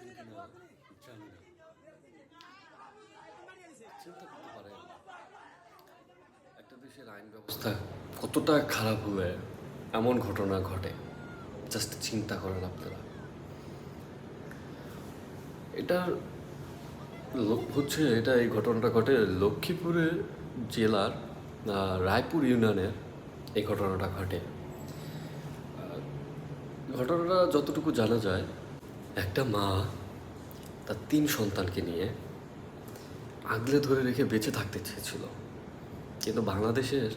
করছেন কিনা জানি না। চিন্তা করতে পারেন একটা দেশের আইন ব্যবস্থা কতটা খারাপ হলে এমন ঘটনা ঘটে। জাস্ট চিন্তা করেন আপনারা। এটার এই ঘটনাটা ঘটে লক্ষ্মীপুরের জেলার রায়পুর ইউনিয়নের এই ঘটনাটা ঘটে। ঘটনাটা যতটুকু জানা যায়, একটা মা তার 3 সন্তানকে নিয়ে আগলে ধরে রেখে বেঁচে থাকতে চেয়েছিল, কিন্তু বাংলাদেশের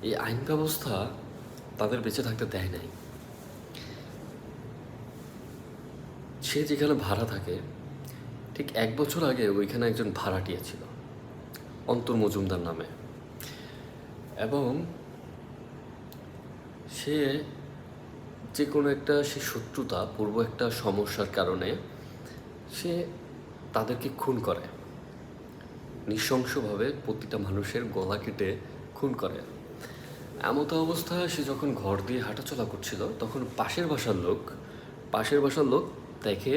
এই আইন ব্যবস্থা তাদের বেঁচে থাকতে দেয় নাই। সে যেখানে ভাড়া থাকে ঠিক 1 বছর আগে ওইখানে একজন ভাড়াটিয়া ছিল অন্তর মজুমদার নামে, এবং সে যে কোনো একটা শত্রুতা পূর্ব একটা সমস্যার কারণে সে তাদেরকে খুন করে, নৃশংসভাবে প্রতিটা মানুষের গলা কেটে খুন করে। এমতো অবস্থায় সে যখন ঘর দিয়ে হাঁটাচলা করছিল তখন পাশের বাসার লোক দেখে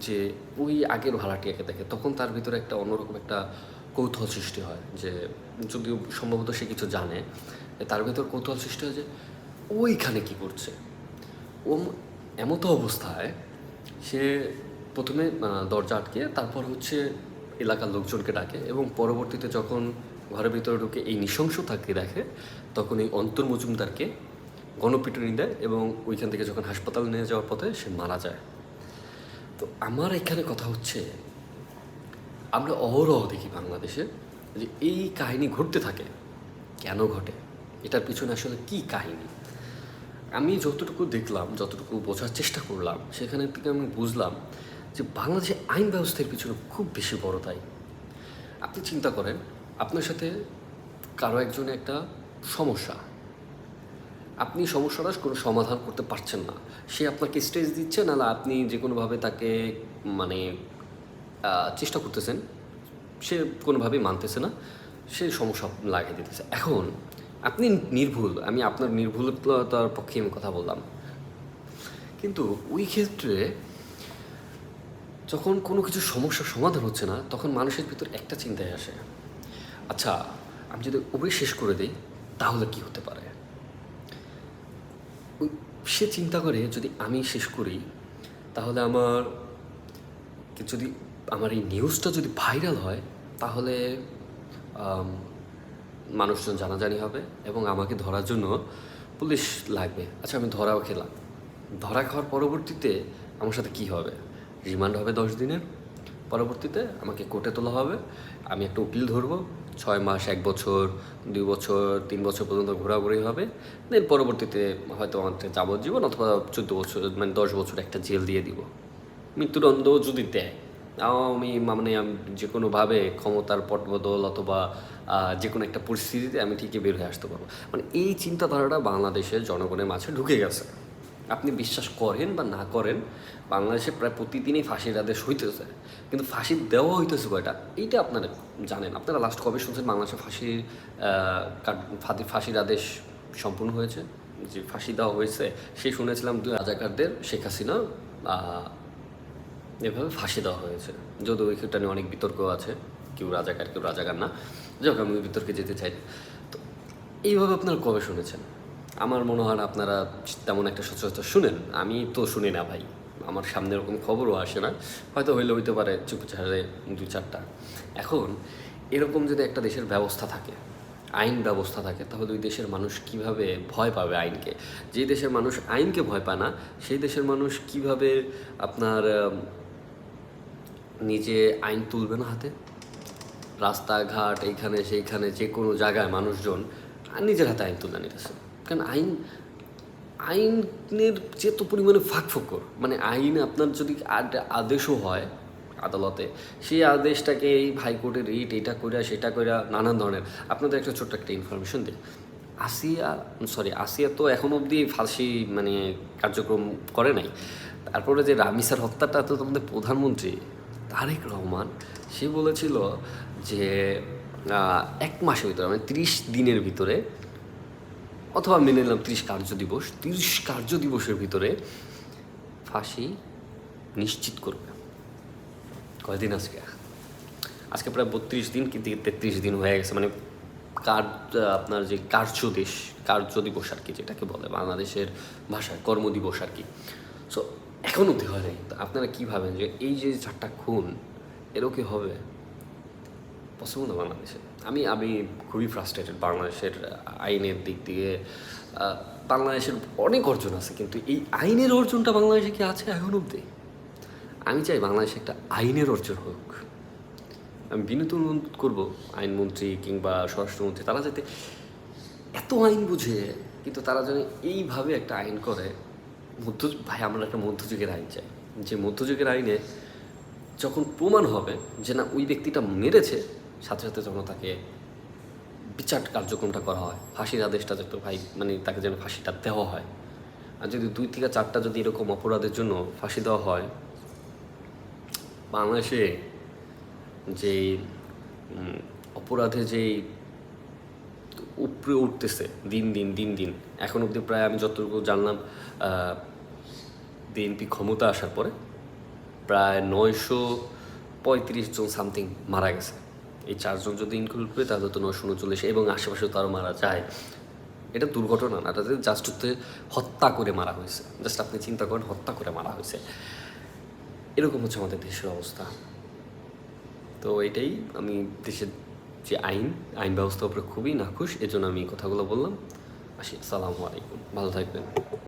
যে ওই আগের ভাড়াটিয়াকে দেখে। তখন তার ভিতরে একটা অন্যরকম একটা কৌতূহল সৃষ্টি হয়, যে যদিও সম্ভবত সে কিছু জানে, তার ভিতর কৌতূহল সৃষ্টি হয় যে ওইখানে কী করছে। ও এমতো অবস্থায় সে প্রথমে দরজা আটকে তারপর এলাকার লোকজনকে ডাকে, এবং পরবর্তীতে যখন ঘরের ভিতরে ঢুকে এই নৃশংসতাকে দেখে তখন এই অন্তর মজুমদারকে গণপিটুনি দেয়, এবং ওইখান থেকে যখন হাসপাতালে নিয়ে যাওয়ার পথে সে মারা যায়। তো আমার এখানে কথা হচ্ছে, আমরা অহরহ দেখি বাংলাদেশে যে এই কাহিনী ঘটতে থাকে। কেন ঘটে? এটার পিছনে আসলে কী কাহিনী? আমি যতটুকু দেখলাম, যতটুকু বোঝার চেষ্টা করলাম, সেখানে থেকে আমি বুঝলাম যে বাংলাদেশে আইন ব্যবস্থার পিছনে খুব বেশি বড় দায়ী। আপনি চিন্তা করেন, আপনার সাথে কারো একজনের একটা সমস্যা, আপনি সমস্যাটা কোনো সমাধান করতে পারছেন না, সে আপনাকে স্ট্রেস দিচ্ছে, নাহলে আপনি যে কোনোভাবে তাকে মানে চেষ্টা করতেছেন, সে কোনোভাবেই মানতেছে না, সে সমস্যা লাগিয়ে দিতেছে। এখন আপনি নির্ভুল, আমি আপনার নির্ভুলতার পক্ষে আমি কথা বললাম, কিন্তু ওই ক্ষেত্রে যখন কোনো কিছু সমস্যার সমাধান হচ্ছে না তখন মানুষের ভিতর একটা চিন্তায় আসে, আচ্ছা আমি যদি ওই শেষ করে দিই তাহলে কি হতে পারে। সে চিন্তা করে যদি আমি শেষ করি তাহলে যদি আমার এই নিউজটা যদি ভাইরাল হয় তাহলে মানুষজন জানাজানি হবে এবং আমাকে ধরার জন্য পুলিশ লাগবে। আচ্ছা আমি ধরাও খেলাম, ধরা খাওয়ার পরবর্তীতে আমার সাথে কি হবে? রিমান্ড হবে 10 দিনের, পরবর্তীতে আমাকে কোর্টে তোলা হবে, আমি একটা উকিল ধরবো, 6 মাস, 1 বছর, 2 বছর, 3 বছর পর্যন্ত ঘোরাঘুরি হবে, দেন পরবর্তীতে হয়তো আমাকে যাবজ্জীবন অথবা 14 বছর, মানে 10 বছর একটা জেল দিয়ে দিব। মৃত্যুদণ্ডও যদি দেয়, আমি যে কোনোভাবে ক্ষমতার পটবদল অথবা যে কোনো একটা পরিস্থিতিতে আমি ঠিকই বের হয়ে আসতে পারবো। মানে এই চিন্তাধারাটা বাংলাদেশের জনগণের মাঝে ঢুকে গেছে। আপনি বিশ্বাস করেন বা না করেন, বাংলাদেশে প্রায় প্রতিদিনই ফাঁসির আদেশ হইতেছে, কিন্তু ফাঁসি দেওয়া হইতেছে কয়টা এইটা আপনারা জানেন? আপনারা লাস্ট কবে শুনছেন বাংলাদেশে ফাঁসির আদেশ সম্পূর্ণ হয়েছে, যে ফাঁসি দেওয়া হয়েছে? সেই শুনেছিলাম রাজাকারদের, শেখ হাসিনা এভাবে ফাঁসি দেওয়া হয়েছে। যদিও ওইটা নিয়ে অনেক বিতর্ক আছে, কেউ রাজাকার না, যাক আমি ওই বিতর্কে যেতে চাই না। তো এইভাবে আপনারা কবে শুনেছেন? আমার মনে হয় না আপনারা তেমন একটা সচরাচর শুনেন। আমি তো শুনি না ভাই, আমার সামনে এরকম খবরও আসে না, হয়তো হইতে পারে চুপচারে 2-4টা। এখন এরকম যদি একটা দেশের ব্যবস্থা থাকে, আইন ব্যবস্থা থাকে, তাহলে ওই দেশের মানুষ কিভাবে ভয় পাবে আইনকে? যে দেশের মানুষ আইনকে ভয় পায় না, সেই দেশের মানুষ কিভাবে আপনার নিজে আইন তুলবে না হাতে? রাস্তাঘাট এইখানে সেইখানে যে কোনো জায়গায় মানুষজন নিজের হাতে আইন তুলে নিতেছে। কারণ আইনের যে তো পরিমাণে ফাঁকফোকর, মানে আইন আপনার যদি আদেশও হয় আদালতে, সেই আদেশটাকে এই হাইকোর্টের এটা কইরা সেটা কইরা নানান ধরনের। আপনাদের একটা ছোট্ট একটা ইনফরমেশন দিই, আসিয়া তো এখনও অবধি ফাঁসি কার্যক্রম করে নাই। তারপরে যে রামিসার হত্যাটা, তো তোমাদের প্রধানমন্ত্রী তারেক রহমান সে বলেছিল যে 1 মাসের ভিতরে, 30 দিনের ভিতরে, অথবা মেনে নিলাম 30 কার্য দিবসের ভিতরে ফাঁসি নিশ্চিত করবে। কয়দিন আজকে প্রায় 32 দিন কি 33 দিন হয়ে গেছে, মানে আপনার যে কার্য দিবস আর কি, যেটাকে বলে বাংলাদেশের ভাষায় কর্মদিবস আর কি। সো এখন অবধি হয় নাই। তো আপনারা কী ভাবেন যে এই যে 4টা খুন এরও কি হবে? পসিবল না বাংলাদেশে। আমি খুবই ফ্রাস্ট্রেটেড বাংলাদেশের আইনের দিক দিয়ে। বাংলাদেশের অনেক অর্জন আছে, কিন্তু এই আইনের অর্জনটা বাংলাদেশে কি আছে এখন অবধি? আমি চাই বাংলাদেশে একটা আইনের অর্জন হোক। আমি বিনীত অনুরোধ করবো আইনমন্ত্রী কিংবা স্বরাষ্ট্রমন্ত্রী, তারা যাতে এত আইন বুঝে কিন্তু তারা যেন এইভাবে একটা আইন করে। ভাই আমরা একটা মধ্যযুগের আইন চাই, যে মধ্যযুগের আইনে যখন প্রমাণ হবে যে না ওই ব্যক্তিটা মেরেছে, সাথে সাথে যখন তাকে বিচার কার্যক্রমটা করা হয়, ফাঁসির আদেশটা যত ভাই মানে তাকে যেন ফাঁসিটা দেওয়া হয়। আর যদি 2 থেকে 4টা যদি এরকম অপরাধের জন্য ফাঁসি দেওয়া হয়, বাংলাদেশে যেই অপরাধে যেই উপরে উঠতেছে দিন দিন, এখন অবধি প্রায় আমি যতটুকু জানলাম বিএনপি ক্ষমতা আসার পরে প্রায় 935 জন সামথিং মারা গেছে। এই 4 জন যদি ইনক্লুড করে তাহলে তো 939, এবং আশেপাশেও তো আরও মারা যায়। এটা দুর্ঘটনা না, এটা জাস্ট হচ্ছে হত্যা করে মারা হয়েছে। জাস্ট আপনি চিন্তা করেন, হত্যা করে মারা হয়েছে। এরকম হচ্ছে আমাদের দেশের অবস্থা। তো এটাই, আমি দেশের যে আইন ব্যবস্থার উপরে খুবই নাখুশ, এজন্য আমি কথাগুলো বললাম। আসসালামু আলাইকুম, ভালো থাকবেন।